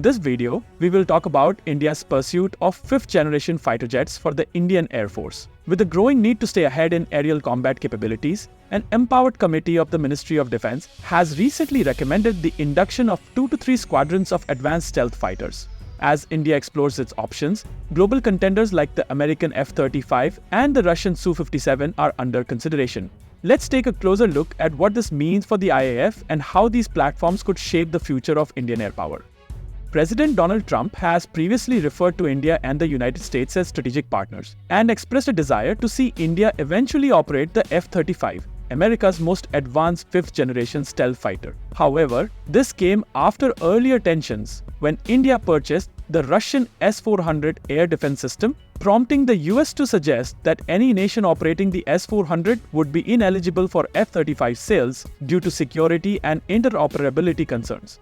this video, we will talk about India's pursuit of 5th generation fighter jets for the Indian Air Force. With the growing need to stay ahead in aerial combat capabilities, an empowered committee of the Ministry of Defense has recently recommended the induction of 2 to 3 squadrons of advanced stealth fighters. As India explores its options, global contenders like the American F35 and the Russian Su57 are under consideration. Let's take a closer look at what this means for the IAF and how these platforms could shape the future of Indian air power. President Donald Trump has previously referred to India and the United States as strategic partners and expressed a desire to see India eventually operate the F-35, America's most advanced 5th generation stealth fighter. However, this came after earlier tensions when India purchased the Russian S-400 air defense system, prompting the US to suggest that any nation operating the S-400 would be ineligible for F-35 sales due to security and interoperability concerns.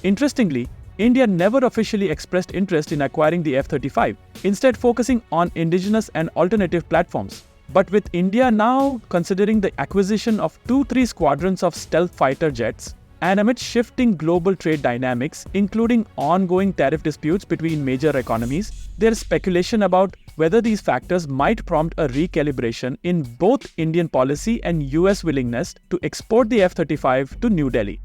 Interestingly, India never officially expressed interest in acquiring the F-35, instead focusing on indigenous and alternative platforms. But with India now considering the acquisition of 2-3 squadrons of stealth fighter jets, and amid shifting global trade dynamics, including ongoing tariff disputes between major economies, there is speculation about whether these factors might prompt a recalibration in both Indian policy and US willingness to export the F-35 to New Delhi.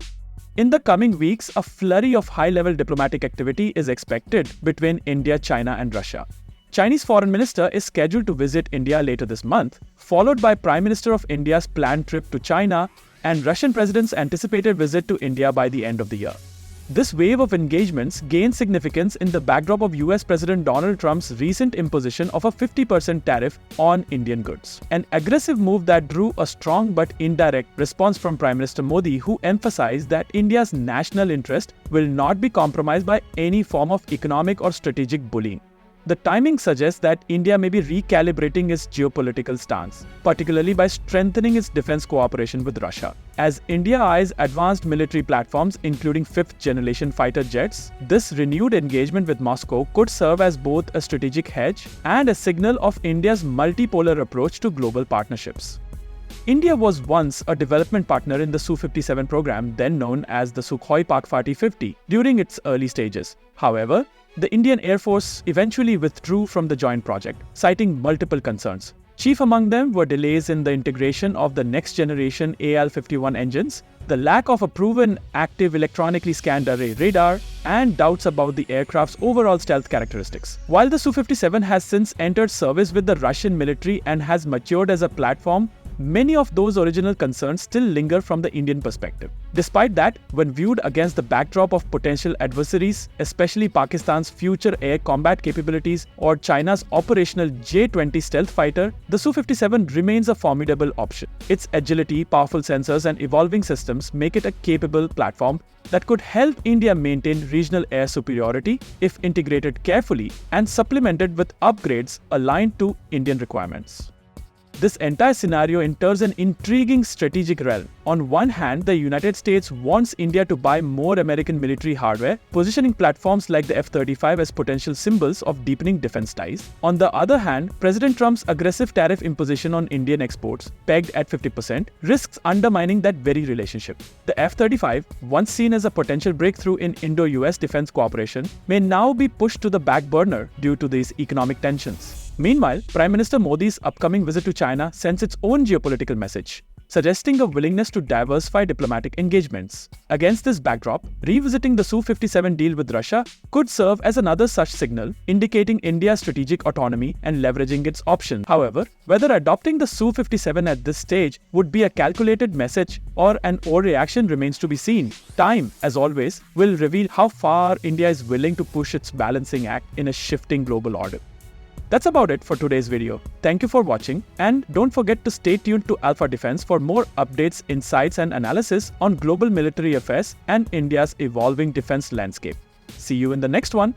In the coming weeks, a flurry of high-level diplomatic activity is expected between India, China and Russia. Chinese Foreign Minister is scheduled to visit India later this month, followed by Prime Minister of India's planned trip to China and Russian President's anticipated visit to India by the end of the year. This wave of engagements gains significance in the backdrop of US President Donald Trump's recent imposition of a 50% tariff on Indian goods. An aggressive move that drew a strong but indirect response from Prime Minister Modi, who emphasized that India's national interest will not be compromised by any form of economic or strategic bullying. The timing suggests that India may be recalibrating its geopolitical stance, particularly by strengthening its defense cooperation with Russia. As India eyes advanced military platforms including 5th generation fighter jets, this renewed engagement with Moscow could serve as both a strategic hedge and a signal of India's multipolar approach to global partnerships. India was once a development partner in the Su57 program, then known as the Sukhoi Pakfati 50, during its early stages. However, the Indian Air Force eventually withdrew from the joint project, citing multiple concerns. Chief among them were delays in the integration of the next-generation AL-51 engines, the lack of a proven active electronically scanned array radar, and doubts about the aircraft's overall stealth characteristics. While the Su-57 has since entered service with the Russian military and has matured as a platform, many of those original concerns still linger from the Indian perspective. Despite that, when viewed against the backdrop of potential adversaries, especially Pakistan's future air combat capabilities or China's operational J-20 stealth fighter, the Su-57 remains a formidable option. Its agility, powerful sensors and evolving systems make it a capable platform that could help India maintain regional air superiority if integrated carefully and supplemented with upgrades aligned to Indian requirements. This entire scenario enters an intriguing strategic realm. On one hand, the United States wants India to buy more American military hardware, positioning platforms like the F-35 as potential symbols of deepening defense ties. On the other hand, President Trump's aggressive tariff imposition on Indian exports, pegged at 50%, risks undermining that very relationship. The F-35, once seen as a potential breakthrough in Indo-US defense cooperation, may now be pushed to the back burner due to these economic tensions. Meanwhile, Prime Minister Modi's upcoming visit to China sends its own geopolitical message, suggesting a willingness to diversify diplomatic engagements. Against this backdrop, revisiting the Su-57 deal with Russia could serve as another such signal, indicating India's strategic autonomy and leveraging its options. However, whether adopting the Su-57 at this stage would be a calculated message or an overreaction remains to be seen. Time, as always, will reveal how far India is willing to push its balancing act in a shifting global order. That's about it for today's video. Thank you for watching, and don't forget to stay tuned to Alpha Defense for more updates, insights and analysis on global military affairs and India's evolving defense landscape. See you in the next one.